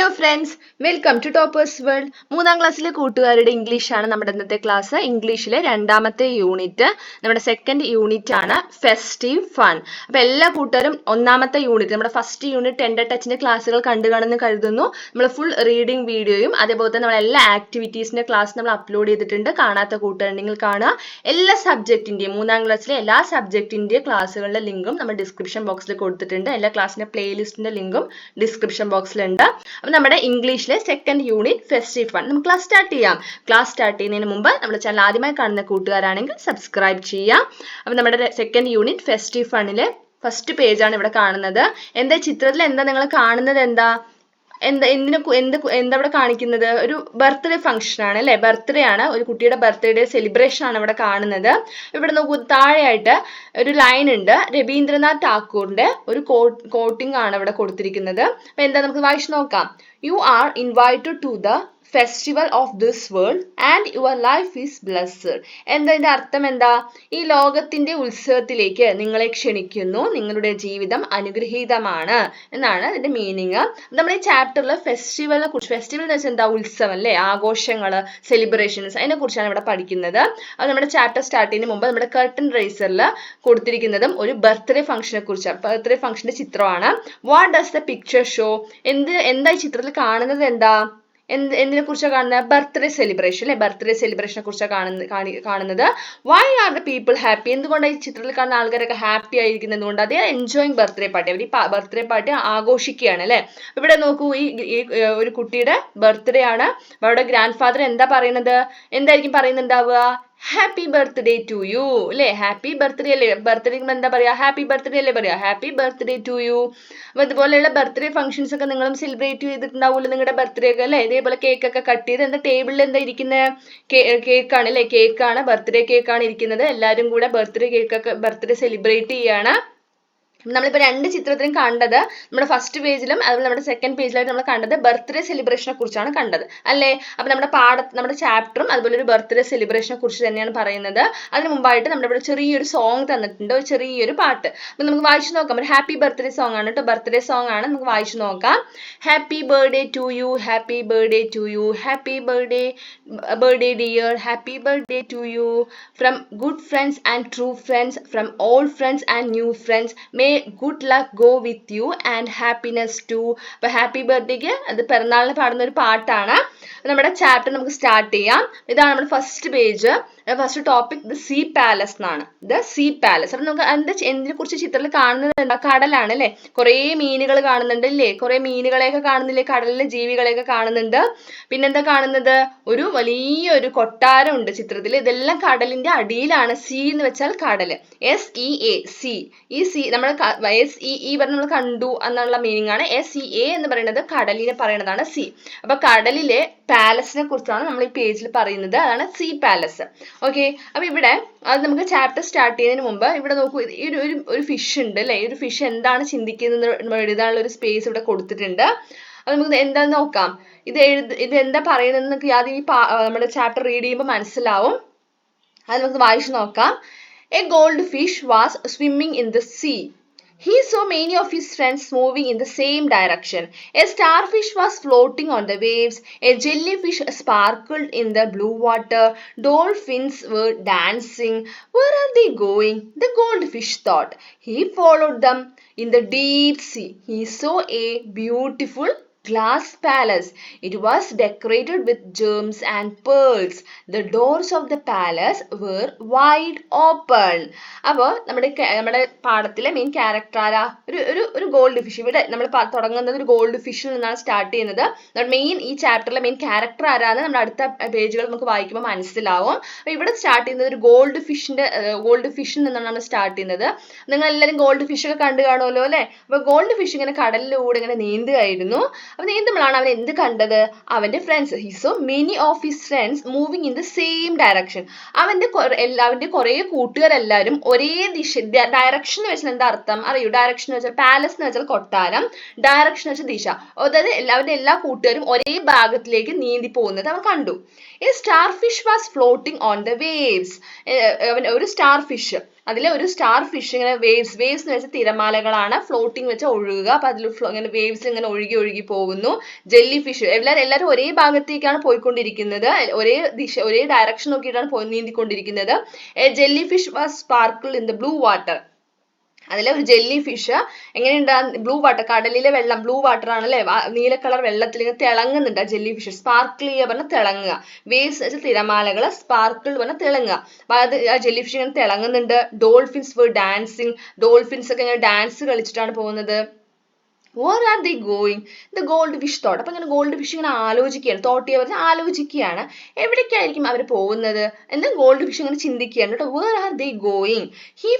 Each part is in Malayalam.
Hello friends, welcome to toppers world. 3ാം ക്ലാസ്സിലെ കൂട്ടുകാരുടെ ഇംഗ്ലീഷാണ് നമ്മുടെ ഇന്നത്തെ ക്ലാസ്. ഇംഗ്ലീഷിലെ 2ാമത്തെ യൂണിറ്റ്, നമ്മുടെ സെക്കൻഡ് യൂണിറ്റ് ആണ് ഫെസ്റ്റീവ് ഫൺ. അപ്പോൾ എല്ലാ കൂട്ടുകാരും 1ാമത്തെ യൂണിറ്റ്, നമ്മുടെ ഫസ്റ്റ് യൂണിറ്റ് ടെൻഡർ ടച്ചിന്റെ ക്ലാസ്സുകൾ കണ്ടു കാണുമെന്ന് കരുതുന്നു. നമ്മൾ ഫുൾ റീഡിംഗ് വീഡിയോയും അതേപോലെ തന്നെ നമ്മൾ എല്ലാ ആക്ടിവിറ്റീസിന്റെ ക്ലാസ് നമ്മൾ അപ്ലോഡ് ചെയ്തിട്ടുണ്ട്. കാണാത്ത കൂട്ടുകാരുണ്ടെങ്കിൽ കാണുക. എല്ലാ സബ്ജക്റ്റിന്റെയും 3ാം ക്ലാസ്സിലെ എല്ലാ സബ്ജക്റ്റിന്റെയും ക്ലാസ്സുകളുടെ ലിങ്കും നമ്മൾ ഡിസ്ക്രിപ്ഷൻ ബോക്സിൽ കൊടുത്തിട്ടുണ്ട്. എല്ലാ ക്ലാസ്സിന്റെ പ്ലേലിസ്റ്റിന്റെ ലിങ്കും ഡിസ്ക്രിപ്ഷൻ ബോക്സിലുണ്ട്. അപ്പോൾ നമ്മുടെ ഇംഗ്ലീഷിലെ സെക്കൻഡ് യൂണിറ്റ് ഫെസ്റ്റീവ് ഫൺ നമുക്ക് ക്ലാസ് സ്റ്റാർട്ട് ചെയ്യാം. ക്ലാസ് സ്റ്റാർട്ട് ചെയ്യുന്നതിന് മുമ്പ് നമ്മുടെ ചാനൽ ആദ്യമായി കാണുന്ന കൂട്ടുകാരാണെങ്കിൽ സബ്സ്ക്രൈബ് ചെയ്യാം. അപ്പോൾ നമ്മുടെ സെക്കൻഡ് യൂണിറ്റ് ഫെസ്റ്റീവ് ഫണ്ണിലെ ഫസ്റ്റ് പേജാണ് ഇവിടെ കാണുന്നത്. എന്താ ചിത്രത്തിൽ എന്താ നിങ്ങൾ കാണുന്നത്? എന്താ ഇവിടെ കാണിക്കുന്നത്? ഒരു ബർത്ത്ഡേ ഫംഗ്ഷൻ ആണ് അല്ലെ? ബർത്ത്ഡേ ആണ്, ഒരു കുട്ടിയുടെ ബർത്ത്ഡേ സെലിബ്രേഷൻ ആണ് ഇവിടെ കാണുന്നത്. ഇവിടെ നോക്കൂ, താഴെയായിട്ട് ഒരു ലൈൻ ഉണ്ട്. രവീന്ദ്രനാഥ് ടാക്കൂറിന്റെ ഒരു കോട്ടിംഗ് ആണ് ഇവിടെ കൊടുത്തിരിക്കുന്നത്. അപ്പൊ എന്താ, നമുക്ക് വായിച്ചു നോക്കാം. You are invited to the festival of this world and your life is blessed. ഇതിന്റെ അർത്ഥം എന്താ? ഈ ലോകത്തിന്റെ ഉത്സവത്തിലേക്ക് നിങ്ങളെ ക്ഷണിക്കുന്നു, നിങ്ങളുടെ ജീവിതം അനുഗ്രഹീതമാണ് എന്നാണ് അതിന്റെ മീനിങ്. നമ്മൾ ഈ ചാപ്റ്ററിൽ ഫെസ്റ്റിവലിനെ കുറിച്ച്, ഫെസ്റ്റിവൽ എന്ന് വെച്ചാൽ എന്താ? ഉത്സവം അല്ലെ, ആഘോഷങ്ങള്, സെലിബ്രേഷൻസ്, അതിനെ കുറിച്ചാണ് ഇവിടെ പഠിക്കുന്നത്. അത് നമ്മുടെ ചാപ്റ്റർ സ്റ്റാർട്ട് ചെയ്യുന്നതിന് മുമ്പ് നമ്മുടെ കർട്ടൻ റൈസറിൽ കൊടുത്തിരിക്കുന്നതും ഒരു ബർത്ത്ഡേ ഫംഗ്ഷനെ കുറിച്ചാണ്. ബർത്ത്ഡേ ഫംഗ്ഷന്റെ ചിത്രമാണ്. What does the picture show? എന്താ ഈ ചിത്രത്തിൽ കാണുന്നത്? എന്തിനെ കുറിച്ചാണ് കാണുന്നത്? ബർത്ത്ഡേ സെലിബ്രേഷൻ അല്ലെ? ബർത്ത്ഡേ സെലിബ്രേഷനെ കുറിച്ചാണ് കാണുന്നത്. Why are the people happy? എന്തുകൊണ്ടാണ് ഈ ചിത്രത്തിൽ കാണുന്ന ആൾക്കാരൊക്കെ ഹാപ്പി ആയിരിക്കുന്നത്? എന്തുകൊണ്ട്? അതേ എൻജോയിങ് ബർത്ത്ഡേ പാർട്ടി. അവർ ഈ ബർത്ത്ഡേ പാർട്ടി ആഘോഷിക്കുകയാണ് അല്ലെ? ഇവിടെ നോക്കൂ, ഈ ഒരു കുട്ടിയുടെ ബർത്ത്ഡേ ആണ്. അവരുടെ ഗ്രാൻഡ് ഫാദർ എന്താ പറയുന്നത്? എന്തായിരിക്കും പറയുന്നുണ്ടാവുക? ഹാപ്പി ബർത്ത്ഡേ ടു യു അല്ലെ? ഹാപ്പി ബർത്ത്ഡേ അല്ലേ? ബർത്ത്ഡേ എന്താ പറയാ? ഹാപ്പി ബർത്ത്ഡേ അല്ലേ പറയാ? Happy birthday to you. അപ്പൊ ഇതുപോലെയുള്ള ബർത്ത്ഡേ ഫംഗ്ഷൻസ് ഒക്കെ നിങ്ങളും സെലിബ്രേറ്റ് ചെയ്തിട്ടുണ്ടാവുമല്ലോ, നിങ്ങളുടെ ബർത്ത്ഡേ ഒക്കെ അല്ലെ? ഇതേപോലെ കേക്ക് ഒക്കെ കട്ട് ചെയ്ത് എന്താ ടേബിളിൽ എന്താ ഇരിക്കുന്നത്? കേക്കാണ് അല്ലെ? കേക്കാണ്, ബർത്ത്ഡേ കേക്കാണ് ഇരിക്കുന്നത്. എല്ലാവരും കൂടെ ബർത്ത്ഡേ സെലിബ്രേറ്റ് ചെയ്യാണ്. നമ്മളിപ്പോ 2 ചിത്രത്തിലും കണ്ടത്, നമ്മുടെ ഫസ്റ്റ് പേജിലും അതുപോലെ നമ്മുടെ സെക്കൻഡ് പേജിലായിട്ട് നമ്മൾ കണ്ടത് ബർത്ത്ഡേ സെലിബ്രേഷനെ കുറിച്ചാണ് കണ്ടത് അല്ലേ? അപ്പൊ നമ്മുടെ ചാപ്റ്ററും അതുപോലെ ഒരു ബർത്ത്ഡേ സെലിബ്രേഷനെ കുറിച്ച് തന്നെയാണ് പറയുന്നത്. അതിന് മുമ്പായിട്ട് നമ്മുടെ ഇവിടെ ചെറിയൊരു സോങ് തന്നിട്ടുണ്ട്, ഒരു ചെറിയൊരു പാട്ട്. അപ്പൊ നമുക്ക് വായിച്ചു നോക്കാം. ഒരു ഹാപ്പി ബർത്ത്ഡേ സോങ് ആണ് കേട്ടോ, ബർത്ത്ഡേ സോങ് ആണ്. നമുക്ക് വായിച്ചു നോക്കാം. Happy birthday to you, happy birthday to you, happy birthday dear, happy birthday to you, from good friends and true friends, from old friends and new friends, good luck go with you and happiness too. അപ്പൊ ഹാപ്പി ബർത്ത്ഡേക്ക് അത് പിറന്നാളിന് പാടുന്ന ഒരു പാട്ടാണ്. നമ്മുടെ ചാപ്റ്റർ നമുക്ക് സ്റ്റാർട്ട് ചെയ്യാം. ഇതാണ് നമ്മുടെ first page. First topic the sea palace എന്നാണ്. The sea palace. അപ്പൊ നമുക്ക് എന്തിനെ കുറിച്ച് ചിത്രത്തിൽ കാണുന്നത് എന്താ? കടലാണ് അല്ലെ? കുറെ മീനുകൾ കാണുന്നുണ്ട് അല്ലേ? കുറെ മീനുകളെയൊക്കെ കാണുന്നില്ലേ? കടലിലെ ജീവികളെയൊക്കെ കാണുന്നുണ്ട്. പിന്നെന്താ കാണുന്നത്? ഒരു വലിയൊരു കൊട്ടാരം ഉണ്ട് ചിത്രത്തിൽ. ഇതെല്ലാം കടലിന്റെ അടിയിലാണ്. സീ എന്ന് വെച്ചാൽ കടല്. SEA sea. ഈ സീ നമ്മൾ SEE പറഞ്ഞ് നമ്മൾ കണ്ടു എന്നുള്ള മീനിങ് ആണ്. SEA എന്ന് പറയുന്നത് കടലിനെ പറയുന്നതാണ് സീ. അപ്പൊ കടലിലെ പാലസിനെ കുറിച്ചാണ് നമ്മൾ ഈ പേജിൽ പറയുന്നത്. അതാണ് സീ പാലസ്. ഓക്കെ, അപ്പൊ ഇവിടെ അത് നമുക്ക് ചാപ്റ്റർ സ്റ്റാർട്ട് ചെയ്യുന്നതിന് മുമ്പ് ഇവിടെ നോക്കൂ, ഒരു ഫിഷ് ഉണ്ട് അല്ലെ? ഈ ഒരു ഫിഷ് എന്താണ് ചിന്തിക്കുന്നത് എഴുതാനുള്ള ഒരു സ്പേസ് ഇവിടെ കൊടുത്തിട്ടുണ്ട്. അത് നമുക്ക് എന്താന്ന് നോക്കാം. ഇത് എന്താ പറയുന്നത് ആദ്യം നമ്മുടെ ചാപ്റ്റർ റീഡ് ചെയ്യുമ്പോൾ മനസ്സിലാവും. അത് നമുക്ക് വായിച്ചു നോക്കാം. A goldfish was swimming in the sea. He saw many of his friends moving in the same direction. A starfish was floating on the waves. A jellyfish sparkled in the blue water. Dolphins were dancing. Where are they going? The goldfish thought. He followed them in the deep sea. He saw a beautiful glass palace. It was decorated with gems and pearls. The doors of the palace were wide open. അപ്പോൾ നമ്മുടെ പാഠത്തിലെ മെയിൻ ക്യാരക്ടർ ആരാ? ഒരു ഗോൾഡ് ഫിഷ്. ഇവിടെ നമ്മൾ തുടങ്ങുന്നത് ഒരു ഗോൾഡ് ഫിഷിൽ നിന്നാണ് സ്റ്റാർട്ട് ചെയ്യുന്നത്. ഈ ചാപ്റ്ററിലെ മെയിൻ ക്യാരക്ടർ ആരാന്ന് നമ്മുടെ അടുത്ത പേജുകൾ നമുക്ക് വായിക്കുമ്പോൾ മനസ്സിലാവും. അപ്പോൾ ഇവിടെ സ്റ്റാർട്ട് ചെയ്യുന്നത് ഒരു ഗോൾഡ് ഫിഷിൽ നിന്നാണ് നമ്മൾ സ്റ്റാർട്ട് ചെയ്യുന്നത്. നിങ്ങൾ എല്ലാവരും ഗോൾഡ് ഫിഷ് ഒക്കെ കണ്ടു കാണുമല്ലോ അല്ലെ? അപ്പോൾ ഗോൾഡ് ഫിഷ് ഇങ്ങനെ കടലിലൂടെ ഇങ്ങനെ നീന്തുകയായിരുന്നു. അപ്പൊ നീന്തുമ്പോഴാണ് അവൻ എന്ത് കണ്ടത്? അവന്റെ friends. He so many of his friends moving in the same direction. അവന്റെ കുറെ കൂട്ടുകാരെല്ലാരും ഒരേ ദിശ. ഡയറക്ഷൻ എന്ന് വെച്ചാൽ എന്താ അർത്ഥം അറിയൂ? ഡയറക്ഷൻ എന്ന് വെച്ചാൽ പാലസ് എന്ന് വെച്ചാൽ കൊട്ടാരം, ഡയറക്ഷൻ എന്ന് വെച്ചാൽ ദിശ. അതായത് അവന്റെ എല്ലാ കൂട്ടുകാരും ഒരേ ഭാഗത്തിലേക്ക് നീന്തി പോകുന്നത് അവൻ കണ്ടു. A star fish was floating on the waves. ഒരു സ്റ്റാർ ഫിഷ് അതിലെ ഒരു സ്റ്റാർ ഫിഷ് ഇങ്ങനെ വേവ്സ് എന്ന് വെച്ചാൽ തിരമാലകളാണ്, ഫ്ലോട്ടിംഗ് വെച്ചാൽ ഒഴുകുക. അപ്പൊ അതിൽ ഇങ്ങനെ വേവ്സ് ഇങ്ങനെ ഒഴുകി ഒഴുകി പോകുന്നു. ജെല്ലി ഫിഷ് എല്ലാവരും ഒരേ ഭാഗത്തേക്കാണ് പോയിക്കൊണ്ടിരിക്കുന്നത്, ഒരേ ഡയറക്ഷൻ നോക്കിയിട്ടാണ് നീന്തിക്കൊണ്ടിരിക്കുന്നത്. A jellyfish was sparkle in the blue water. അതിലെ ഒരു ജെല്ലി ഫിഷ് എങ്ങനെയുണ്ട്, ബ്ലൂ വാട്ടർ, കടലിലെ വെള്ളം ബ്ലൂ വാട്ടർ ആണല്ലേ, നീല കളർ വെള്ളത്തിൽ ഇങ്ങനെ തിളങ്ങുന്നുണ്ട് ആ ജെല്ലി ഫിഷ്. സ്പാർക്കിൾ ചെയ്യുക പറഞ്ഞാൽ തിളങ്ങുക, വേവ്സ് വെച്ചാൽ തിരമാലകൾ, സ്പാർക്കിൾ പറഞ്ഞാൽ തിളങ്ങുക. അപ്പൊ അത് ആ ജെല്ലി ഫിഷ് ഇങ്ങനെ തിളങ്ങുന്നുണ്ട്. ഡോൾഫിൻസ് were dancing, ഡോൾഫിൻസ് ഒക്കെ ഇങ്ങനെ ഡാൻസ് കളിച്ചിട്ടാണ് പോകുന്നത്. Where are they going? The goldfish thought. അപ്പൊ ഇങ്ങനെ ഗോൾഡ് ഫിഷ് ഇങ്ങനെ ആലോചിക്കുകയാണ്, തോട്ട് ചെയ്യുക പറഞ്ഞാൽ ആലോചിക്കുകയാണ്, എവിടേക്കായിരിക്കും അവർ പോകുന്നത് എന്ന് ഗോൾഡ് ഫിഷ് ഇങ്ങനെ ചിന്തിക്കുകയാണ് കേട്ടോ. Where are they going? He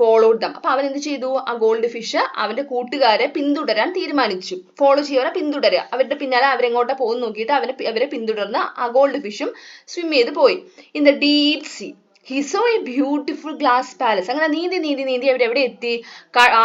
followed them. അപ്പൊ അവൻ എന്ത് ചെയ്തു, ആ ഗോൾഡ് ഫിഷ് അവന്റെ കൂട്ടുകാരെ പിന്തുടരാൻ തീരുമാനിച്ചു. ഫോളോ ചെയ്യുക, പിന്തുടരുക, അവരുടെ പിന്നാലെ അവരെങ്ങോട്ടാ പോകുന്ന നോക്കിയിട്ട് അവരെ പിന്തുടർന്ന് ആ ഗോൾഡ് ഫിഷും സ്വിം ചെയ്ത് പോയി. In the deep see he saw a beautiful glass palace. അങ്ങനെ നീന്തി എവിടെ എത്തി,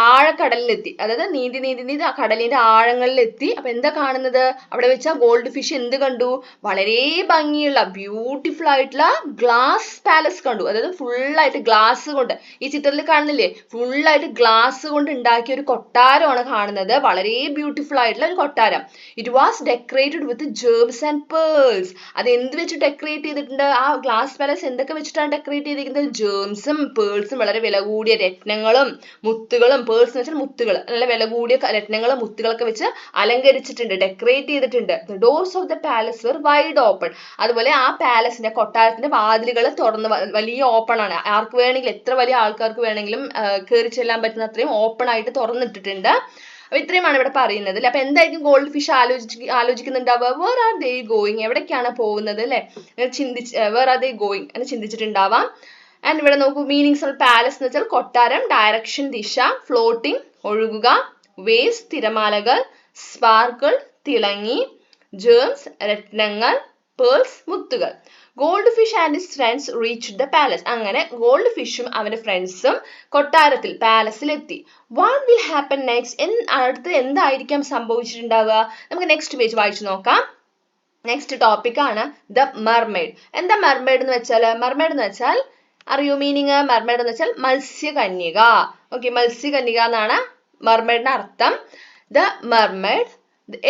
ആഴക്കടലിലെത്തി. അതായത് നീന്തി ആ കടലിന്റെ ആഴങ്ങളിലെത്തി. അപ്പൊ എന്താ കാണുന്നത്, അവിടെ വെച്ച ഗോൾഡ് ഫിഷ് എന്ത് കണ്ടു, വളരെ ഭംഗിയുള്ള ബ്യൂട്ടിഫുൾ ആയിട്ടുള്ള ഗ്ലാസ് പാലസ് കണ്ടു. അതായത് ഫുൾ ആയിട്ട് ഗ്ലാസ് കൊണ്ട്, ഈ ചിത്രത്തിൽ കാണുന്നില്ലേ, ഫുൾ ആയിട്ട് ഗ്ലാസ് കൊണ്ട് ഉണ്ടാക്കിയ ഒരു കൊട്ടാരമാണ് കാണുന്നത്, വളരെ ബ്യൂട്ടിഫുൾ ആയിട്ടുള്ള ഒരു കൊട്ടാരം. It was decorated with Gems and pearls. അത് എന്ത് വെച്ച് ഡെക്കറേറ്റ് ചെയ്തിട്ടുണ്ട്, ആ ഗ്ലാസ് പാലസ് എന്തൊക്കെ വെച്ചിട്ടാണ് ഡെക്കറേറ്റ് ചെയ്തിരിക്കുന്നത്, ജെംസും പേൾസും, വളരെ വില കൂടിയ രത്നങ്ങളും മുത്തുകളും, പേൾസ് എന്ന് വെച്ചാൽ മുത്തുകൾ, നല്ല വില കൂടിയ രത്നങ്ങളും മുത്തുകളൊക്കെ വെച്ച് അലങ്കരിച്ചിട്ടുണ്ട്, ഡെക്കറേറ്റ് ചെയ്തിട്ടുണ്ട്. The doors of the palace were wide open. അതുപോലെ ആ പാലസിന്റെ, കൊട്ടാരത്തിന്റെ വാതിലുകൾ തുറന്ന് വലിയ ഓപ്പൺ ആണ്, ആർക്ക് വേണമെങ്കിലും, എത്ര വലിയ ആൾക്കാർക്ക് വേണമെങ്കിലും കയറി ചെല്ലാൻ പറ്റുന്ന അത്രയും ഓപ്പൺ ആയിട്ട് തുറന്നിട്ടിട്ടുണ്ട്. അപ്പൊ ഇത്രയുമാണ് ഇവിടെ പറയുന്നത് അല്ലെ. അപ്പൊ എന്തായിരിക്കും ഗോൾഡ് ഫിഷ് ആലോചിക്കുന്നുണ്ടാവുക, വേർ ആർ ദേ ഗോയിങ്, എവിടേക്കാണ് പോകുന്നത് അല്ലെ, വേർ ആർ ദേ ഗോയിങ് എന്ന് ചിന്തിച്ചിട്ടുണ്ടാവാം. ആൻഡ് ഇവിടെ നോക്കൂ, മീനിങ്സ് ഓഫ് പാലസ് എന്ന് വെച്ചാൽ കൊട്ടാരം, ഡയറക്ഷൻ ദിശ, ഫ്ലോട്ടിംഗ് ഒഴുകുക, വേവ്സ് തിരമാലകൾ, സ്പാർക്കിൾ തിളങ്ങി, ജേംസ് രത്നങ്ങൾ, പേൾസ് മുത്തുകൾ. Gold fish and his friends reached the palace. അങ്ങനെ ഗോൾഡ് ഫിഷും അവന്റെ ഫ്രണ്ട്സും കൊട്ടാരത്തിൽ, പാലസിൽ എത്തി. വാട്ട് വിൽ ഹാപ്പൻ നെക്സ്റ്റ്, അടുത്ത് എന്തായിരിക്കാം സംഭവിച്ചിട്ടുണ്ടാവുക, നമുക്ക് നെക്സ്റ്റ് പേജ് വായിച്ചു നോക്കാം. നെക്സ്റ്റ് ടോപ്പിക് ആണ് ദ മെർമെയ്ഡ്. എന്താ മെർമെയ്ഡ് എന്ന് വെച്ചാൽ അറിയോ മീനിങ്, മെർമെയ്ഡ് എന്ന് വെച്ചാൽ മത്സ്യകന്യക. ഓക്കെ, മത്സ്യകന്യക എന്നാണ് മെർമെയ്ഡിന്റെ അർത്ഥം. The mermaid,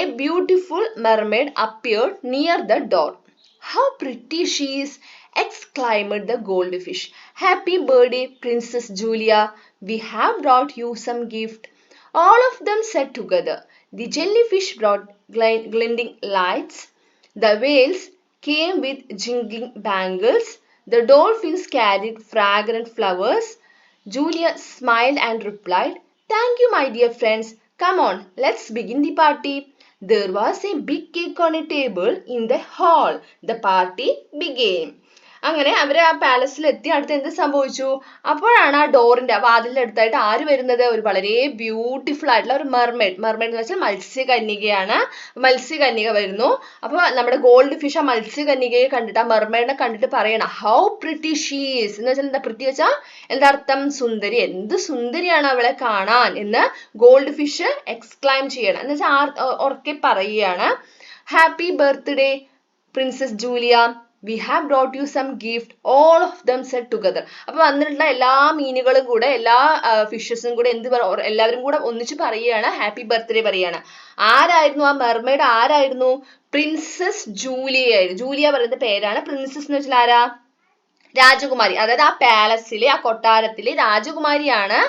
A beautiful mermaid appeared near the door. How pretty she is, exclaimed the goldfish. Happy birthday, Princess Julia. We have brought you some gift. All of them said together. The jellyfish brought glinting lights. The whales came with jingling bangles. The dolphins carried fragrant flowers. Julia smiled and replied, "Thank you, my dear friends. Come on, let's begin the party." There was a big cake on a table in the hall. The party began. അങ്ങനെ അവർ ആ പാലസിൽ എത്തി. അടുത്ത് എന്ത് സംഭവിച്ചു, അപ്പോഴാണ് ആ ഡോറിന്റെ, വാതിലിന്റെ അടുത്തായിട്ട് ആര് വരുന്നത്, ഒരു വളരെ ബ്യൂട്ടിഫുൾ ആയിട്ടുള്ള ഒരു മെർമെയ്ഡ് എന്ന് വെച്ചാൽ മത്സ്യകന്യകയാണ്. മത്സ്യകന്യക വരുന്നു. അപ്പൊ നമ്മുടെ ഗോൾഡ് ഫിഷ് ആ മത്സ്യകന്യകയെ കണ്ടിട്ട്, ആ മെർമെയ്ഡിനെ കണ്ടിട്ട് പറയണം, ഹൗ പ്രിറ്റി ഷീ ഈസ് എന്ന് വെച്ചാൽ എന്താ, പ്രിറ്റി വെച്ചാൽ എന്താ അർത്ഥം, സുന്ദരി, എന്ത് സുന്ദരിയാണ് അവളെ കാണാൻ എന്ന് ഗോൾഡ് ഫിഷ് എക്സ്ക്ലൈം ചെയ്യണം, എന്ന് വെച്ചാൽ ഉറക്കെ പറയുകയാണ്. Happy birthday princess Julia, we have brought you some gift, all of them said together. അപ്പൊ വന്നിട്ടുള്ള എല്ലാ മീനുകളും കൂടെ, എല്ലാ ഫിഷസും കൂടെ എല്ലാവരും കൂടെ ഒന്നിച്ച് പറയുകയാണ്, ഹാപ്പി ബർത്ത്ഡേ പറയാണ്. ആരായിരുന്നു ആ മെർമെയ്ഡ്, ആരായിരുന്നു, പ്രിൻസസ് ജൂലിയ ആയിരുന്നു. ജൂലിയ പറയുന്ന പേരാണ്. പ്രിൻസസ് എന്ന് വെച്ചാൽ ആരാ, രാജകുമാരി. അതായത് ആ പാലസിലെ, ആ കൊട്ടാരത്തിലെ രാജകുമാരിയാണ്.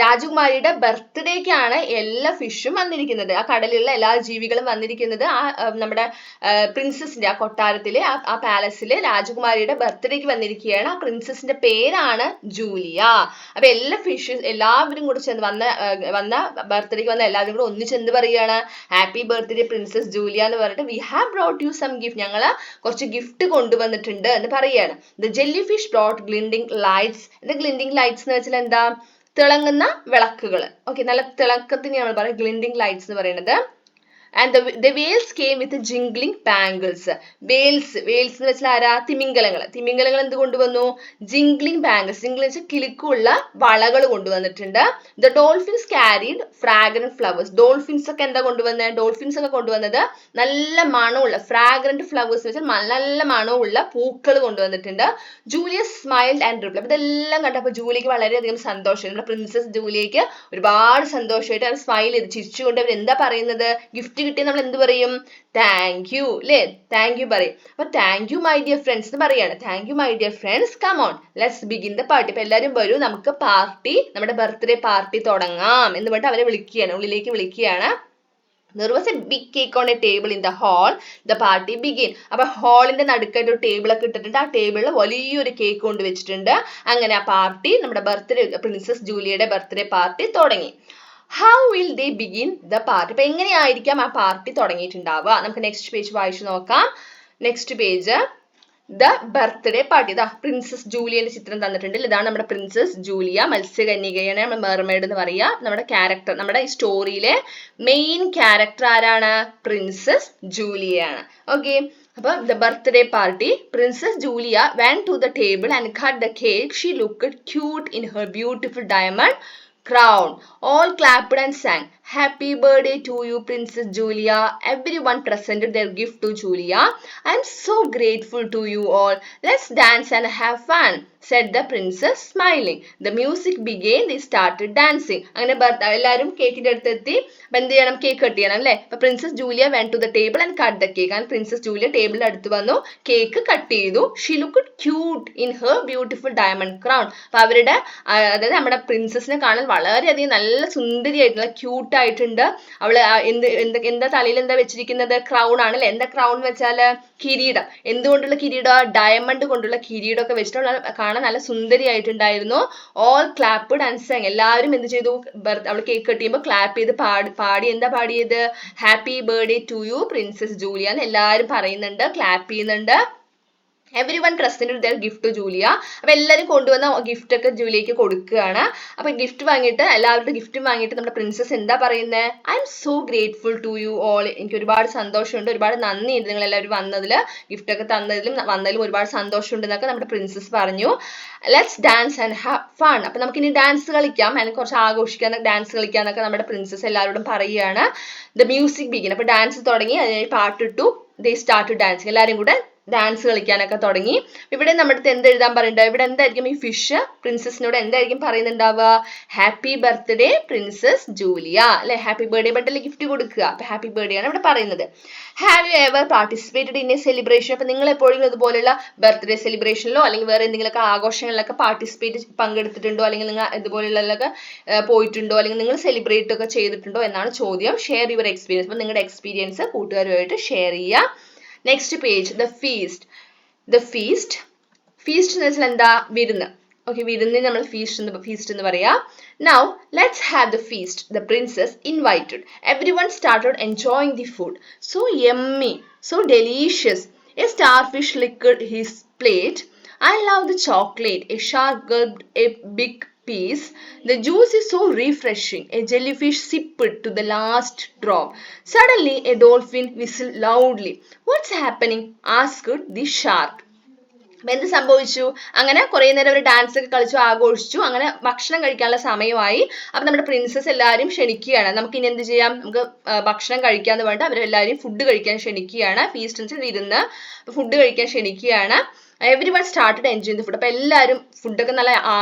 രാജകുമാരിയുടെ ബർത്ത്ഡേക്കാണ് എല്ലാ ഫിഷും വന്നിരിക്കുന്നത്, ആ കടലിലുള്ള എല്ലാ ജീവികളും വന്നിരിക്കുന്നത് ആ നമ്മുടെ പ്രിൻസസിന്റെ, ആ കൊട്ടാരത്തിലെ, ആ പാലസിലെ രാജകുമാരിയുടെ ബർത്ത്ഡേക്ക് വന്നിരിക്കുകയാണ്. ആ പ്രിൻസസിന്റെ പേരാണ് ജൂലിയ. അപ്പൊ എല്ലാവരും കൂടെ ചെന്ന് വന്ന ബർത്ത്ഡേക്ക് വന്ന എല്ലാവരും കൂടെ ഒന്നിച്ച് എന്ത് പറയുകയാണ്, ഹാപ്പി ബർത്ത്ഡേ പ്രിൻസസ് ജൂലിയ എന്ന് പറഞ്ഞിട്ട്, we have brought you some gift, ഞങ്ങള് കുറച്ച് ഗിഫ്റ്റ് കൊണ്ടുവന്നിട്ടുണ്ട് എന്ന് പറയുകയാണ്. The jellyfish brought glinting lights. എന്താ ഗ്ലിൻഡിങ് ലൈറ്റ്സ് എന്ന് വെച്ചാൽ എന്താ, തിളങ്ങുന്ന വിളക്കുകൾ. ഓക്കെ, നല്ല തിളക്കത്തിന് നമ്മൾ പറയും ഗ്ലിൻഡിങ് ലൈറ്റ്സ് എന്ന് പറയുന്നത്. and the whales came with jingling bangles. whales എന്ന് വെച്ചാൽ ആരാ? തിമിംഗലങ്ങൾ എന്ത് കൊണ്ടുവന്നു? ജിംഗ്ലിംഗ് ബാംഗിൾസ്. ജിംഗ്ലിംഗ് വെച്ചാൽ കിലുക്കുള്ള വളകൾ കൊണ്ടുവന്നിട്ടുണ്ട്. the dolphins carried fragrant flowers. Dolphins ഒക്കെ എന്താ കൊണ്ടുവന്നത്? ഡോൾഫിൻസ് ഒക്കെ കൊണ്ടുവന്നത് നല്ല മണമുള്ള ഫ്രാഗ്രന്റ് ഫ്ലവേഴ്സ് വെച്ചാൽ നല്ല മണമുള്ള പൂക്കൾ കൊണ്ടുവന്നിട്ടുണ്ട്. Julius smiled and reply. ഇതെല്ലാം കണ്ടപ്പോൾ ജൂലിയക്ക് വളരെയധികം സന്തോഷം. നമ്മുടെ പ്രിൻസസ് ജൂലിയക്ക് ഒരുപാട് സന്തോഷമായിട്ട് അവർ സ്മൈൽ ചെയ്ത് ചിരിച്ചുകൊണ്ട് അവർ എന്താ പറയുന്നത്? ഗിഫ്റ്റ് കിട്ടിയ നമ്മൾ എന്ത് പറയും? താങ്ക് യു അല്ലേ? താങ്ക് യു പറയും. അപ്പൊ thank you my dear friends എന്ന് പറയാണ്. Thank you my dear friends, come on let's begin the party. അപ്പൊ എല്ലാവരും വരൂ, നമുക്ക് പാർട്ടി, നമ്മുടെ ബർത്ത്ഡേ പാർട്ടി തുടങ്ങാം എന്ന് പറഞ്ഞിട്ട് അവരെ വിളിക്കുകയാണ്, ഉള്ളിലേക്ക് വിളിക്കുകയാണ്. There was a big cake on a table in the hall. The party began. അപ്പൊ ഹാളിന്റെ നടുക്കായിട്ട് ഒരു ടേബിൾ ഒക്കെ ഇട്ടിട്ടുണ്ട്. ആ ടേബിളിൽ വലിയൊരു കേക്ക് കൊണ്ട് വെച്ചിട്ടുണ്ട്. അങ്ങനെ ആ പാർട്ടി, നമ്മുടെ ബർത്ത്ഡേ, പ്രിൻസസ് ജൂലിയയുടെ ബർത്ത്ഡേ പാർട്ടി തുടങ്ങി. How will they begin the party? അപ്പൊ എങ്ങനെയായിരിക്കാം ആ പാർട്ടി തുടങ്ങിയിട്ടുണ്ടാവുക? നമുക്ക് നെക്സ്റ്റ് പേജ് വായിച്ചു നോക്കാം. Next page the birthday party. ഇതാ പ്രിൻസസ് ജൂലിയന്റെ ചിത്രം തന്നിട്ടുണ്ട്. ഇതാണ് നമ്മുടെ പ്രിൻസസ് ജൂലിയ, മത്സ്യകന്യകയാണ് നമ്മൾ മെർമെയ്ഡ് എന്ന് പറയാ. നമ്മുടെ ക്യാരക്ടർ, നമ്മുടെ ഈ സ്റ്റോറിയിലെ മെയിൻ ക്യാരക്ടർ ആരാണ്? പ്രിൻസസ് ജൂലിയയാണ്. ഓക്കെ, അപ്പൊ the birthday party. Princess Julia went to the table and cut the cake. She looked cute in her beautiful diamond crown. All clapped and sang, "Happy birthday to you, Princess Julia." Everyone presented their gift to Julia. "I'm so grateful to you all. Let's dance and have fun," said the princess, smiling. The music began. They started dancing. അങ്ങനെ എല്ലാവരും കേക്കിന്റെ അടുത്ത് എത്തി. അപ്പൊ എന്ത് ചെയ്യണം? കേക്ക് കട്ട് ചെയ്യണം അല്ലേ? അപ്പൊ princess Julia went to the table and cut the cake. And princess Julia ടേബിളിന്റെ അടുത്ത് വന്നു, കേക്ക് കട്ട് ചെയ്തു. She looked cute in her beautiful diamond crown. അപ്പൊ അവരുടെ, അതായത് നമ്മുടെ പ്രിൻസസിനെ കാണാൻ വളരെയധികം നല്ല സുന്ദരിയായിട്ടുള്ള ക്യൂട്ട് ആയിട്ടുണ്ട്. അവള് എന്താ തലയിൽ എന്താ വെച്ചിരിക്കുന്നത്? ക്രൗൺ ആണല്ലേ? എന്താ ക്രൗൺ വെച്ചാല്? കിരീടം. എന്തുകൊണ്ടുള്ള കിരീടം? ഡയമണ്ട് കൊണ്ടുള്ള കിരീടം ഒക്കെ വെച്ചിട്ടുള്ള കാണാൻ നല്ല സുന്ദരി ആയിട്ടുണ്ടായിരുന്നു. All ക്ലാപ്പ്ഡ് and sang. എല്ലാവരും എന്ത് ചെയ്തു? അവൾ കേക്ക് കട്ട് ചെയ്യുമ്പോൾ ക്ലാപ്പ് ചെയ്ത് പാടി എന്താ പാടിയത്? Happy birthday to you princess Julia എന്ന് എല്ലാവരും പറയുന്നുണ്ട്, ക്ലാപ്പ് ചെയ്യുന്നുണ്ട്. Everyone presented their gift to Julia. അപ്പൊ എല്ലാവരും കൊണ്ടുവന്ന ഗിഫ്റ്റ് ഒക്കെ ജൂലിയക്ക് കൊടുക്കുകയാണ്. അപ്പൊ ഗിഫ്റ്റ് വാങ്ങിയിട്ട്, എല്ലാവരുടെ ഗിഫ്റ്റും വാങ്ങിയിട്ട് നമ്മുടെ പ്രിൻസസ് എന്താ പറയുന്നത്? I am so grateful to you all. എനിക്ക് ഒരുപാട് സന്തോഷമുണ്ട്, ഒരുപാട് നന്ദിയുണ്ട് നിങ്ങൾ എല്ലാവരും വന്നതിൽ, ഗിഫ്റ്റ് ഒക്കെ തന്നതിലും വന്നതിലും ഒരുപാട് സന്തോഷമുണ്ട് എന്നൊക്കെ നമ്മുടെ പ്രിൻസസ് പറഞ്ഞു. Let's dance and have fun. അപ്പൊ നമുക്ക് ഇനി ഡാൻസ് കളിക്കാം, അതിനെ കുറച്ച് ആഘോഷിക്കാൻ, ഡാൻസ് കളിക്കാന്നൊക്കെ നമ്മുടെ പ്രിൻസസ് എല്ലാവരോടും പറയുകയാണ്. The music begin. അപ്പൊ ഡാൻസ് തുടങ്ങി, അതിനായി പാട്ടിട്ടു. ദേ സ്റ്റാർട്ട് ഡാൻസിങ്. എല്ലാവരും കൂടെ ഡാൻസ് കളിക്കാനൊക്കെ തുടങ്ങി. ഇവിടെ നമ്മുടെ അടുത്ത് എന്ത് എഴുതാൻ പറയുന്നുണ്ടാവും? ഇവിടെ എന്തായിരിക്കും ഈ ഫിഷ് പ്രിൻസസിനോട് എന്തായിരിക്കും പറയുന്നുണ്ടാവുക? ഹാപ്പി ബർത്ത്ഡേ പ്രിൻസസ് ജൂലിയ അല്ലെ? ഹാപ്പി ബർത്ത്ഡേ ബട്ടണിൽ ഗിഫ്റ്റ് കൊടുക്കുക. അപ്പൊ ഹാപ്പി ബർത്ത്ഡേ ആണ് ഇവിടെ പറയുന്നത്. Have you ever participated in A celebration? അപ്പൊ നിങ്ങൾ എപ്പോഴും ഇതുപോലുള്ള ബർത്ത്ഡേ സെലിബ്രേഷനിലോ അല്ലെങ്കിൽ വേറെ എന്തെങ്കിലുമൊക്കെ ആഘോഷങ്ങളിലൊക്കെ പങ്കെടുത്തിട്ടുണ്ടോ? അല്ലെങ്കിൽ നിങ്ങൾ ഇതുപോലുള്ളതൊക്കെ പോയിട്ടുണ്ടോ? അല്ലെങ്കിൽ നിങ്ങൾ സെലിബ്രേറ്റ് ഒക്കെ ചെയ്തിട്ടുണ്ടോ എന്നാണ് ചോദ്യം. Share your experience. അപ്പൊ നിങ്ങളുടെ എക്സ്പീരിയൻസ് കൂട്ടുകാരുമായിട്ട് ഷെയർ ചെയ്യുക. Next page the feast. Feast എന്ന് വെച്ചാൽ എന്താ? വിരുന്ന്. ഓക്കെ, വിരുന്നിന് നമ്മൾ ഫീസ്റ്റ് എന്ന് പറയാം. Now let's have the feast. The princess invited. Everyone started enjoying the food. So yummy, so delicious. A starfish licked his plate. I love the chocolate. A shark gulped a big piece. The juice is so refreshing. A jellyfish sipped to the last drop. Suddenly a dolphin whistled loudly. What's happening? Asked the shark. എന്ത് സംഭവിച്ചു? അങ്ങനെ കുറെ നേരം അവർ ഡാൻസ് ഒക്കെ കളിച്ചു, ആഘോഷിച്ചു. അങ്ങനെ ഭക്ഷണം കഴിക്കാനുള്ള സമയമായി. അപ്പൊ നമ്മുടെ പ്രിൻസസ് എല്ലാവരും ക്ഷണിക്കുകയാണ്, നമുക്ക് ഇനി എന്ത് ചെയ്യാം, നമുക്ക് ഭക്ഷണം കഴിക്കാന്ന് പറഞ്ഞിട്ട് അവരെല്ലാവരും ഫുഡ് കഴിക്കാൻ ക്ഷണിക്കുകയാണ്. ഫീസ്റ്റ് ഇരുന്ന് ഫുഡ് കഴിക്കാൻ ക്ഷണിക്കുകയാണ്. Everyone started enjoy the food. അപ്പൊ എല്ലാവരും ഫുഡൊക്കെ നല്ല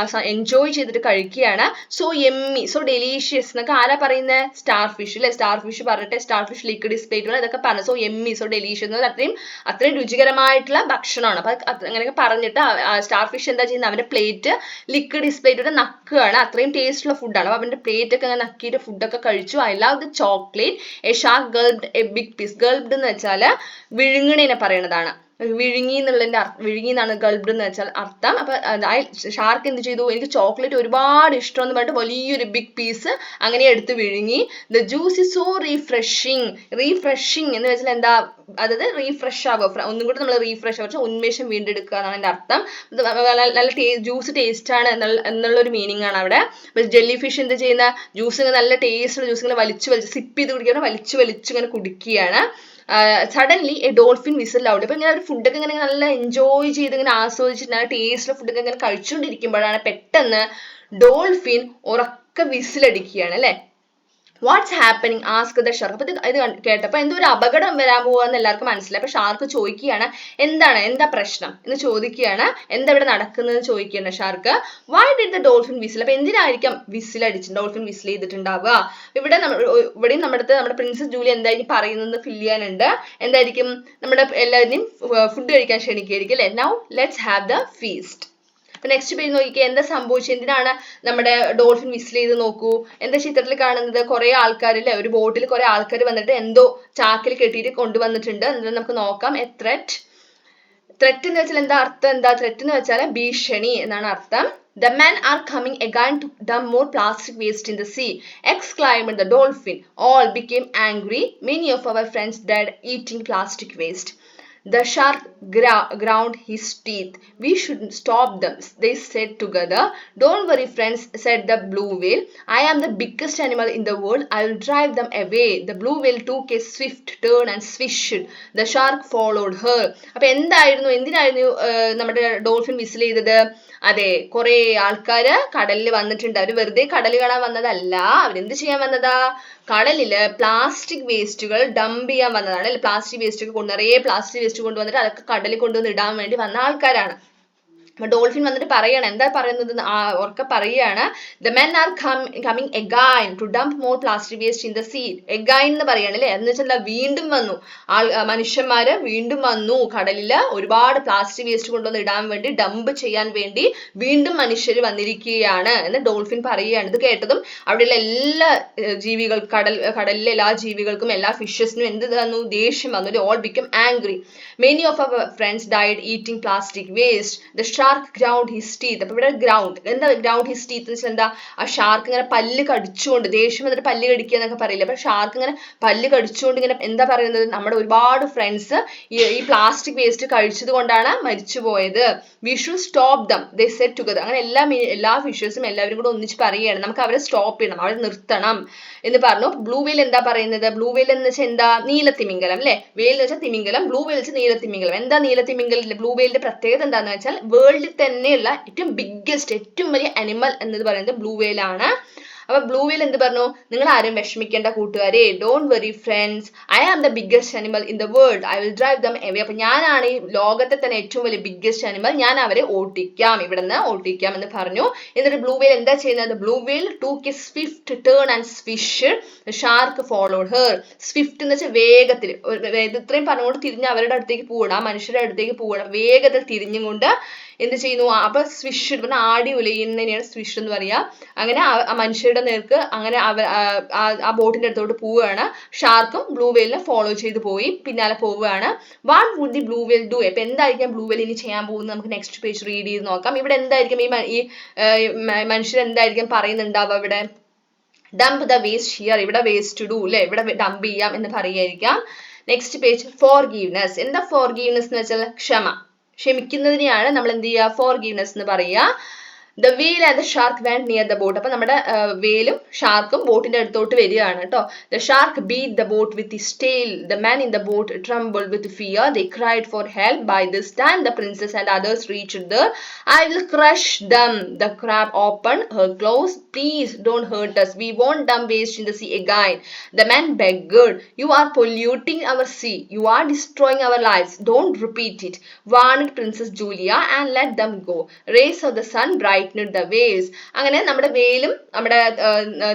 എൻജോയ് ചെയ്തിട്ട് കഴിക്കുകയാണ്. സോ എമ്മി, സോ ഡെലീഷ്യസ് എന്നൊക്കെ ആരാ പറയുന്നത്? സ്റ്റാർ ഫിഷ് അല്ലെ? സ്റ്റാർ ഫിഷ് പറഞ്ഞിട്ട് സ്റ്റാർ ഫിഷ് ലിക്വിഡ് ഡിസ്പ്ലേറ്റുകൾ ഇതൊക്കെ പറഞ്ഞു. സോ എമ്മി, സോ ഡെലീഷ്യസ് എന്ന് അത്രയും രുചികരമായിട്ടുള്ള ഭക്ഷണമാണ്. അപ്പൊ അങ്ങനെയൊക്കെ പറഞ്ഞിട്ട് സ്റ്റാർ ഫിഷ് എന്താ ചെയ്യുന്നത്? അവന്റെ പ്ലേറ്റ് ലിക്വിഡ് ഡിസ്പ്ലേറ്റോടെ നക്കുകയാണ്. അത്രയും ടേസ്റ്റുള്ള ഫുഡാണ്. അപ്പൊ അവന്റെ പ്ലേറ്റ് ഒക്കെ അങ്ങനെ നക്കിയിട്ട് ഫുഡൊക്കെ കഴിച്ചു. I love the chocolate. A shark gulped a big piece. Gulped എന്ന് വെച്ചാൽ വിഴുങ്ങണേനെ പറയണതാണ്. വിഴുങ്ങി എന്നുള്ളതിന്റെ വിഴുങ്ങി എന്നാണ് ഗൾബ്ഡ് എന്ന് വെച്ചാൽ അർത്ഥം. അപ്പൊ ഷാർക്ക് എന്ത് ചെയ്തു, എനിക്ക് ചോക്ലേറ്റ് ഒരുപാട് ഇഷ്ടം എന്ന് പറഞ്ഞിട്ട് വലിയൊരു ബിഗ് പീസ് അങ്ങനെ എടുത്ത് വിഴുങ്ങി. The juice is so refreshing എന്ന് വെച്ചാൽ എന്താ, അതായത് റീഫ്രഷ് ആവുക, ഒന്നും കൂടി നമ്മൾ റീഫ്രഷ് ആവുക, ഉന്മേഷം വീണ്ടെടുക്കുക എന്നാണ് എൻ്റെ അർത്ഥം. നല്ല ജ്യൂസ് ടേസ്റ്റ് ആണ് എന്നുള്ള ഒരു മീനിങ് ആണ് അവിടെ. ജെല്ലി ഫിഷ് എന്ത് ചെയ്യുന്ന, ജ്യൂസ് നല്ല ടേസ്റ്റ് ജ്യൂസ് ഇങ്ങനെ വലിച്ച് സിപ്പ് ചെയ്ത് കുടിക്കുക, വലിച്ച് ഇങ്ങനെ കുടിക്കുകയാണ്. Suddenly a dolphin whistle out. അപ്പൊ ഇങ്ങനെ ഒരു ഫുഡൊക്കെ ഇങ്ങനെ നല്ല എൻജോയ് ചെയ്ത് ഇങ്ങനെ ആസ്വദിച്ചിട്ട് നല്ല ടേസ്റ്റുള്ള ഫുഡൊക്കെ ഇങ്ങനെ കഴിച്ചുകൊണ്ടിരിക്കുമ്പോഴാണ് പെട്ടെന്ന് ഡോൾഫിൻ ഉറക്ക വിസിലടിക്കുകയാണ് അല്ലെ. What's happening ask the shark. അപ്പൊ ഇത് കേട്ടപ്പോ എന്തോ ഒരു അപകടം വരാൻ പോവാന്ന് എല്ലാവർക്കും മനസ്സിലായി. അപ്പൊ ഷാർക്ക് ചോദിക്കുകയാണ്, എന്താ പ്രശ്നം എന്ന് ചോദിക്കുകയാണ്, എന്താ ഇവിടെ നടക്കുന്നത് ചോദിക്കുകയാണ് shark. Why did the dolphin whistle. അപ്പൊ എന്തിനായിരിക്കാം വിസിൽ അടിച്ച് ഡോൾഫിൻ വിസിൽ ചെയ്തിട്ടുണ്ടാവുക. ഇവിടെയും നമ്മുടെ പ്രിൻസസ് ജൂലി എന്തായിരിക്കും പറയുന്നത് ഫിൽ ചെയ്യാനുണ്ട്. എന്തായിരിക്കും, നമ്മുടെ എല്ലാവരെയും ഫുഡ് കഴിക്കാൻ ക്ഷണിക്കുകയായിരിക്കും അല്ലെ. Now let's have the feast. അപ്പൊ നെക്സ്റ്റ് പേജ് നോക്കിക്കേ, എന്താ സംഭവിച്ചത്, എന്തിനാണ് നമ്മുടെ ഡോൾഫിൻ വിസിൽ ചെയ്ത് നോക്കൂ. എന്താ ചിത്രത്തിൽ കാണുന്നത്, കുറെ ആൾക്കാർ അല്ലെ, ഒരു ബോട്ടിൽ കുറെ ആൾക്കാർ വന്നിട്ട് എന്തോ ചാക്കിൽ കെട്ടിയിട്ട് കൊണ്ടുവന്നിട്ടുണ്ട്. എന്നിട്ട് നമുക്ക് നോക്കാം. ത്രെറ്റ് എന്ന് വെച്ചാൽ എന്താ അർത്ഥം, ത്രെറ്റ് എന്ന് വെച്ചാൽ ഭീഷണി എന്നാണ് അർത്ഥം. The men are coming again to dump more plastic waste in the sea, exclaimed the dolphin. All became angry. Many of our friends died eating plastic waste. The shark ground his teeth. We should stop them, they said together. Don't worry, friends, said the blue whale. I am the biggest animal in the world. I will drive them away. The blue whale took a swift turn and swished. The shark followed her. അപ്പൊ എന്തിനായിരുന്നു നമ്മുടെ ഡോൾഫിൻ വിസിൽ ചെയ്തത്. അതെ, കുറെ ആൾക്കാര് കടലിൽ വന്നിട്ടുണ്ട്. അവര് വെറുതെ കടൽ കാണാൻ വന്നതല്ല, അവരെന്ത് ചെയ്യാൻ വന്നതാ, കടലില് പ്ലാസ്റ്റിക് വേസ്റ്റുകൾ ഡംപ് ചെയ്യാൻ വന്നതാണ്. അല്ലെ, പ്ലാസ്റ്റിക് വേസ്റ്റ് നിറയെ പ്ലാസ്റ്റിക് വേസ്റ്റ് കൊണ്ടുവന്നിട്ട് അതൊക്കെ കടലിൽ കൊണ്ടുവന്ന് ഇടാൻ വേണ്ടി വന്ന ആൾക്കാരാണ്. അപ്പൊ ഡോൾഫിൻ വന്നിട്ട് പറയാണ്, എന്താ പറയുന്നത്, ഉറക്കെ പറയാണ്, the men are coming again to dump more plastic waste in the sea. again എന്ന് പറയാണ് അല്ലെ, എന്ന് വെച്ചാൽ വീണ്ടും വന്നു, മനുഷ്യന്മാര് വീണ്ടും വന്നു കടലില് ഒരുപാട് പ്ലാസ്റ്റിക് വേസ്റ്റ് കൊണ്ടുവന്ന് ഇടാൻ വേണ്ടി, ഡംപ് ചെയ്യാൻ വേണ്ടി വീണ്ടും മനുഷ്യർ വന്നിരിക്കുകയാണ് എന്ന് ഡോൾഫിൻ പറയുകയാണ്. ഇത് കേട്ടതും അവിടെയുള്ള എല്ലാ ജീവികൾ, കടലിലെ എല്ലാ ജീവികൾക്കും എല്ലാ ഫിഷസിനും എന്ത് തന്നു, ദേഷ്യം വന്നു. all became angry. Many of our friends died eating plastic waste. The shark ground his teeth. അപ്പൊ ഇവിടെ എന്താ ground his teeth എന്ന് വെച്ചാൽ എന്താ, ആ ഷാർക്ക് ഇങ്ങനെ പല്ല് കടിച്ചുകൊണ്ട്, ദേഷ്യം വന്നിട്ട് പല്ല് കടിക്കുക എന്നൊക്കെ പറയില്ല. അപ്പൊ ഷാർക്ക് ഇങ്ങനെ പല്ല് കടിച്ചുകൊണ്ട് ഇങ്ങനെ എന്താ പറയുന്നത്, നമ്മുടെ ഒരുപാട് ഫ്രണ്ട്സ് ഈ പ്ലാസ്റ്റിക് വേസ്റ്റ് കഴിച്ചത് കൊണ്ടാണ് മരിച്ചു പോയത്. We should stop them, they said together. അങ്ങനെ എല്ലാ ഫിഷേഴ്സും എല്ലാവരും കൂടെ ഒന്നിച്ച് പറയുകയാണ്, നമുക്ക് അവരെ സ്റ്റോപ്പ് ചെയ്യണം, അവരെ നിർത്തണം എന്ന് പറഞ്ഞു. ബ്ലൂ വെയിൽ എന്താ പറയുന്നത്, ബ്ലൂ വെയിൽ എന്ന് വെച്ചാൽ എന്താ, നീലത്തിമിംഗലം അല്ലെ. വെയിൽ എന്ന് വെച്ചാൽ തിമിംഗലം, ബ്ലൂ വെയിൽ വെച്ചാൽ നീലത്തിമിംഗലം. എന്താ നീലത്തിമിംഗലം, ബ്ലൂ വെയിലിന്റെ പ്രത്യേകത എന്താണെന്ന് വെച്ചാൽ വേൾഡിൽ തന്നെയുള്ള ഏറ്റവും ബിഗ്ഗസ്റ്റ്, ഏറ്റവും വലിയ അനിമൽ എന്നത് പറയുന്നത് ബ്ലൂ വെയിൽ ആണ്. അപ്പൊ ബ്ലൂ വെയിൽ എന്ത് പറഞ്ഞു, നിങ്ങൾ ആരും വിഷമിക്കേണ്ട കൂട്ടുകാരെ, don't worry friends, I am the biggest animal in the world, I will drive them away. അപ്പൊ ഞാനാണ് ഈ ലോകത്തെ തന്നെ ഏറ്റവും വലിയ ബിഗ്ഗസ്റ്റ് അനിമൽ, ഞാൻ അവരെ ഓട്ടിക്കാം, ഇവിടുന്ന് ഓട്ടിക്കാം എന്ന് പറഞ്ഞു. എന്നിട്ട് ബ്ലൂ വെയിൽ എന്താ ചെയ്യുന്നത്, blue whale took A Swift turn and swish. Shark followed her. Swift എന്ന് വെച്ചാൽ വേഗത്തിൽ, ഇത്രയും പറഞ്ഞുകൊണ്ട് തിരിഞ്ഞ് അവരുടെ അടുത്തേക്ക് പോകണം, ആ മനുഷ്യരുടെ അടുത്തേക്ക് പോകണം, വേഗത്തിൽ തിരിഞ്ഞും കൊണ്ട് എന്ത് ചെയ്യുന്നു, അപ്പൊ സ്വിഷ് പറഞ്ഞ ആടി ഉലയുന്നതിനെയാണ് സ്വിഷ് എന്ന് പറയാ. അങ്ങനെ ആ മനുഷ്യരുടെ നേർക്ക് അങ്ങനെ ആ ബോട്ടിന്റെ അടുത്തോട്ട് പോവുകയാണ്. ഷാർക്കും ബ്ലൂ വെയിലിനെ ഫോളോ ചെയ്ത് പിന്നാലെ പോവുകയാണ്. What would the blue whale do. അപ്പൊ എന്തായിരിക്കും ബ്ലൂ വെയിൽ ഇനി ചെയ്യാൻ പോകുന്നത്, നമുക്ക് നെക്സ്റ്റ് പേജ് റീഡ് ചെയ്ത് നോക്കാം. ഇവിടെ എന്തായിരിക്കും ഈ മനുഷ്യർ എന്തായിരിക്കും പറയുന്നുണ്ടാവുക, ഇവിടെ ഡംപ് ദ വേസ്റ്റ് ഹിയർ, ഇവിടെ വേസ്റ്റ് ഡു അല്ലെ, ഇവിടെ ഡംപ് ചെയ്യാം എന്ന് പറയായിരിക്കാം. Next page forgiveness. എന്താ ഫോർഗീവ്നെസ് എന്ന് വെച്ചാൽ ക്ഷമിക്കുന്നതിനെയാണ് നമ്മൾ എന്ത് ചെയ്യുക, ഫോർഗീവ്നെസ് എന്ന് പറയുക. The whale and the shark went near the boat. അപ്പൊ നമ്മുടെ വേലും ഷാർക്കും ബോട്ടിന്റെ അടുത്തോട്ട് വരികയാണ് കേട്ടോ. The shark beat the boat with his tail. The men in the boat trembled with fear. They cried for help. By this time the princess and others reached there. I will crush them. The crab opened her claws. Please don't hurt us. We won't dump waste in the sea again. The men begged. You are polluting our sea. You are destroying our lives. Don't repeat it. Warned Princess Julia and let them go. Rays of the sun brightened brightened the waves. അങ്ങനെ നമ്മുടെ വെയിലും നമ്മുടെ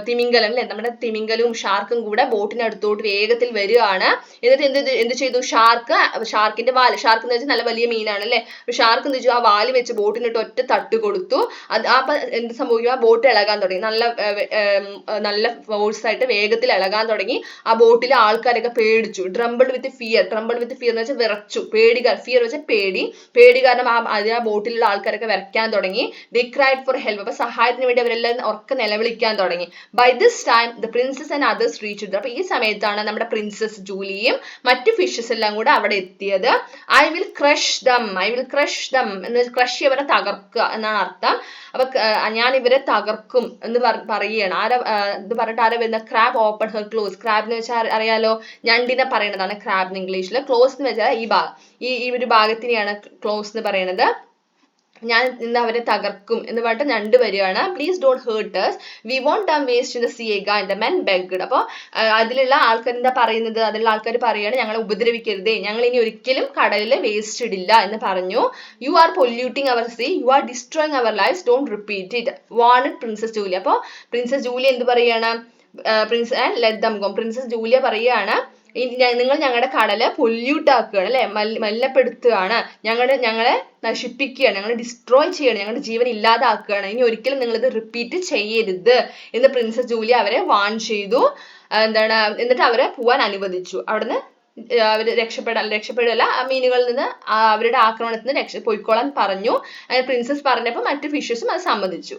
തിമിംഗലം അല്ലെ, നമ്മുടെ തിമിംഗലവും ഷാർക്കും കൂടെ ബോട്ടിനടുത്തോട്ട് വേഗത്തിൽ വരികയാണ്. എന്നിട്ട് എന്ത് ചെയ്തു? ഷാർക്കിന്റെ വാല്, ഷാർക്ക് എന്ന് വെച്ചാൽ നല്ല വലിയ മീനാണ് അല്ലെ, ഷാർക്ക് എന്ത് ചെയ്തു? ആ വാല് വെച്ച് ബോട്ടിനിട്ട് ഒറ്റ തട്ട് കൊടുത്തു. അപ്പൊ എന്ത് സംഭവിക്കും? ആ ബോട്ട് ഇളകാൻ തുടങ്ങി, നല്ല ഫോഴ്സ് ആയിട്ട് വേഗത്തിൽ ഇളകാൻ തുടങ്ങി. ആ ബോട്ടിലെ ആൾക്കാരൊക്കെ പേടിച്ചു. ട്രംബിൾഡ് വിത്ത് ഫിയർ എന്ന് വെച്ചാൽ വിറച്ചു. ഫിയർ വെച്ചാൽ പേടി കാരണം ആ ബോട്ടിലുള്ള ആൾക്കാരൊക്കെ വിറയ്ക്കാൻ തുടങ്ങി. They cried for help. അപ്പൊ സഹായത്തിന് വേണ്ടി അവരെല്ലാം ഉറക്കെ നിലവിളിക്കാൻ തുടങ്ങി. By this time the princess and others reached. അപ്പൊ ഈ സമയത്താണ് നമ്മുടെ പ്രിൻസസ് ജൂലിയും മറ്റു ഫിഷസ് എല്ലാം കൂടെ അവിടെ എത്തിയത്. ഐ വിൽ ക്രഷ് ദം എന്ന് ക്രഷ് അവരെ തകർക്കുക എന്നാണ് അർത്ഥം. അപ്പൊ ഞാൻ ഇവരെ തകർക്കും എന്ന് പറയുകയാണ്. ഇത് പറഞ്ഞിട്ട് ആരാ വരുന്ന? Crab open her close. Crab എന്ന് വെച്ചാൽ അറിയാലോ, ഞണ്ടിനെ പറയുന്നതാണ് ക്രാബ് എന്ന് ഇംഗ്ലീഷിൽ. ക്ലോസ് എന്ന് വെച്ചാൽ ഈ ഒരു ഭാഗത്തിനെയാണ് ക്ലോസ് എന്ന് പറയുന്നത്. ഞാൻ ഇന്ന് അവരെ തകർക്കും എന്ന് പറഞ്ഞിട്ട് ഞണ്ട് വരികയാണ്. Please don't hurt us, we won't dump waste in the sea again, the men begged. അപ്പോൾ അതിലുള്ള ആൾക്കാർ എന്താ പറയുന്നത്? അതിലുള്ള ആൾക്കാർ പറയുകയാണ്, ഞങ്ങളെ ഉപദ്രവിക്കരുതേ, ഞങ്ങൾ ഇനി ഒരിക്കലും കടലിൽ വേസ്റ്റ് ഇടില്ല എന്ന് പറഞ്ഞു. You are polluting our sea, you are destroying our lifes, don't repeat it, warned princess Julie. അപ്പോൾ പ്രിൻസസ് ജൂലി എന്ത് പറയാണ്? Let them go. Princess Julia പറയുകയാണ്, നിങ്ങൾ ഞങ്ങളുടെ കടല് പൊല്യൂട്ട് ആക്കുകയാണ് അല്ലെ, മലിനപ്പെടുത്തുകയാണ്, ഞങ്ങളെ നശിപ്പിക്കുകയാണ്, ഞങ്ങളെ ഡിസ്ട്രോയ് ചെയ്യണം, ഞങ്ങളുടെ ജീവൻ ഇല്ലാതാക്കുകയാണ്, ഇനി ഒരിക്കലും നിങ്ങൾ ഇത് റിപ്പീറ്റ് ചെയ്യരുത് എന്ന് പ്രിൻസസ് ജൂലിയ അവരെ വാൺ ചെയ്തു. എന്നിട്ട് അവരെ പോവാൻ അനുവദിച്ചു. അവിടുന്ന് അവർ രക്ഷപ്പെടല്ല ആ മീനുകളിൽ നിന്ന്, അവരുടെ ആക്രമണത്തിൽ നിന്ന് പോയിക്കോളാൻ പറഞ്ഞു. അങ്ങനെ പ്രിൻസസ് പറഞ്ഞപ്പോൾ മറ്റു ഫിഷസും അത് സമ്മതിച്ചു.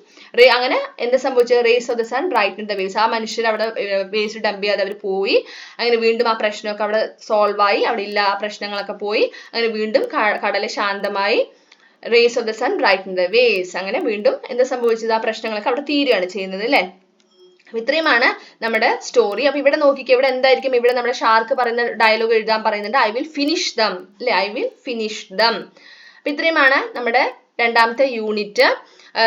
അങ്ങനെ എന്താ സംഭവിച്ചത്? Rays of the sun brightened the waves. ആ മനുഷ്യർ അവിടെ വേസ്റ്റ് ഡംപ് ചെയ്യാതെ അവർ പോയി. അങ്ങനെ വീണ്ടും ആ പ്രശ്നമൊക്കെ അവിടെ സോൾവ് ആയി, അവിടെ ഇല്ല ആ പ്രശ്നങ്ങളൊക്കെ പോയി. അങ്ങനെ വീണ്ടും കടല് ശാന്തമായി. Rays of the sun brightened the waves. അങ്ങനെ വീണ്ടും എന്താ സംഭവിച്ചത്? ആ പ്രശ്നങ്ങളൊക്കെ അവിടെ തീരുകയാണ് ചെയ്യുന്നത് അല്ലെ. അപ്പൊ ഇത്രയുമാണ് നമ്മുടെ സ്റ്റോറി. അപ്പൊ ഇവിടെ നോക്കിക്കേ, ഇവിടെ എന്തായിരിക്കും? ഇവിടെ നമ്മുടെ ഷാർക്ക് പറയുന്ന ഡയലോഗ് എഴുതാൻ പറയുന്നുണ്ട്, ഐ വിൽ ഫിനിഷ് ദം അല്ലെ, ഐ വിൽ ഫിനിഷ് ദം. അപ്പൊ ഇത്രയുമാണ് നമ്മുടെ രണ്ടാമത്തെ യൂണിറ്റ്.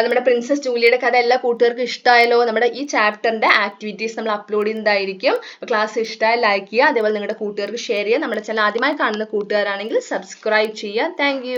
നമ്മുടെ പ്രിൻസസ് ജൂലിയുടെ കഥ എല്ലാ കൂട്ടുകാർക്കും ഇഷ്ടമായല്ലോ. നമ്മുടെ ഈ ചാപ്റ്ററിന്റെ ആക്ടിവിറ്റീസ് നമ്മൾ അപ്ലോഡ് ചെയ്യുന്നതായിരിക്കും. ക്ലാസ് ഇഷ്ടമായി ലൈക്ക് ചെയ്യുക, അതേപോലെ നിങ്ങളുടെ കൂട്ടുകാർക്ക് ഷെയർ ചെയ്യുക. നമ്മുടെ ചാനൽ ആദ്യമായി കാണുന്ന കൂട്ടുകാരാണെങ്കിൽ സബ്സ്ക്രൈബ് ചെയ്യുക. താങ്ക്